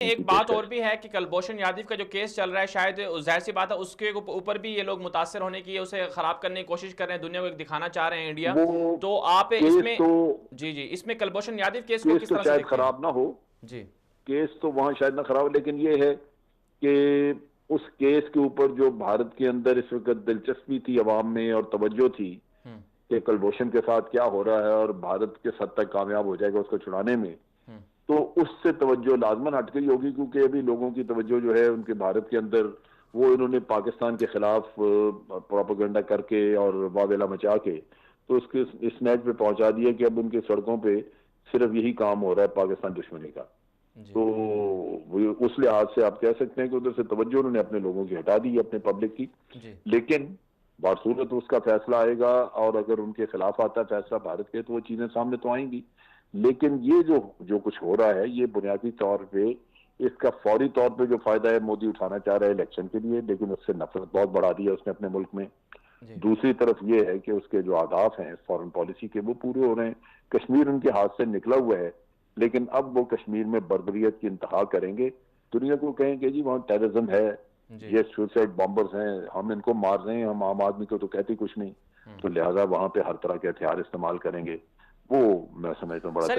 एक उनकी बात और पेशकश। भी है कि कुलभूषण जाधव का जो केस चल रहा है, शायद जाहिर सी बात है उसके ऊपर भी ये लोग मुतासर होने की, उसे खराब करने की कोशिश कर रहे हैं, दुनिया को एक दिखाना चाह रहे हैं इंडिया। वो तो आप केस इसमें, तो जी जी, इसमें कुलभूषण यादव केस को केस किस तो तरह से शायद देखते हैं? खराब ना हो। जी। केस तो वहां शायद ना खराब हो, लेकिन ये है कि उस केस के ऊपर जो भारत के अंदर इस वक्त दिलचस्पी थी अवाम में और तवज्जो थी हम्म। कि कुलभूषण के साथ क्या हो रहा है और भारत किस हद तक कामयाब हो जाएगा उसको छुड़ाने में, हम्म। तो उससे तवज्जो लाजमन हट गई होगी, क्योंकि अभी लोगों की तवज्जो जो है उनके भारत के अंदर, वो इन्होंने पाकिस्तान के खिलाफ प्रोपेगेंडा करके और वावेला मचा के तो उसके इस नेट पे पहुंचा दिया कि अब उनकी सड़कों पे सिर्फ यही काम हो रहा है पाकिस्तान दुश्मनी का। जी। तो उस लिहाज से आप कह सकते हैं कि उधर से तवज्जो उन्होंने अपने लोगों की हटा दी, अपने पब्लिक की। जी। लेकिन बासूरत उसका फैसला आएगा, और अगर उनके खिलाफ आता है फैसला भारत के, तो वो चीजें सामने तो आएंगी। लेकिन ये जो जो कुछ हो रहा है, ये बुनियादी तौर पे इसका फौरी तौर पे जो फायदा है मोदी उठाना चाह रहा है इलेक्शन के लिए, लेकिन उससे नफरत बहुत बढ़ा दी है उसने अपने मुल्क में। जी। दूसरी तरफ ये है कि उसके जो आदाफ हैं फॉरेन पॉलिसी के, वो पूरे हो रहे हैं। कश्मीर उनके हाथ से निकला हुआ है, लेकिन अब वो कश्मीर में बर्बरियत की इंतहा करेंगे। दुनिया को कहेंगे जी वहां टेररिज्म है, जी। ये सुसाइड बॉम्बर्स हैं, हम इनको मार रहे हैं, हम आम आदमी को तो कहते कुछ नहीं। हम्म। तो लिहाजा वहां पे हर तरह के हथियार इस्तेमाल करेंगे। वो मैं समझता हूँ बड़ा सर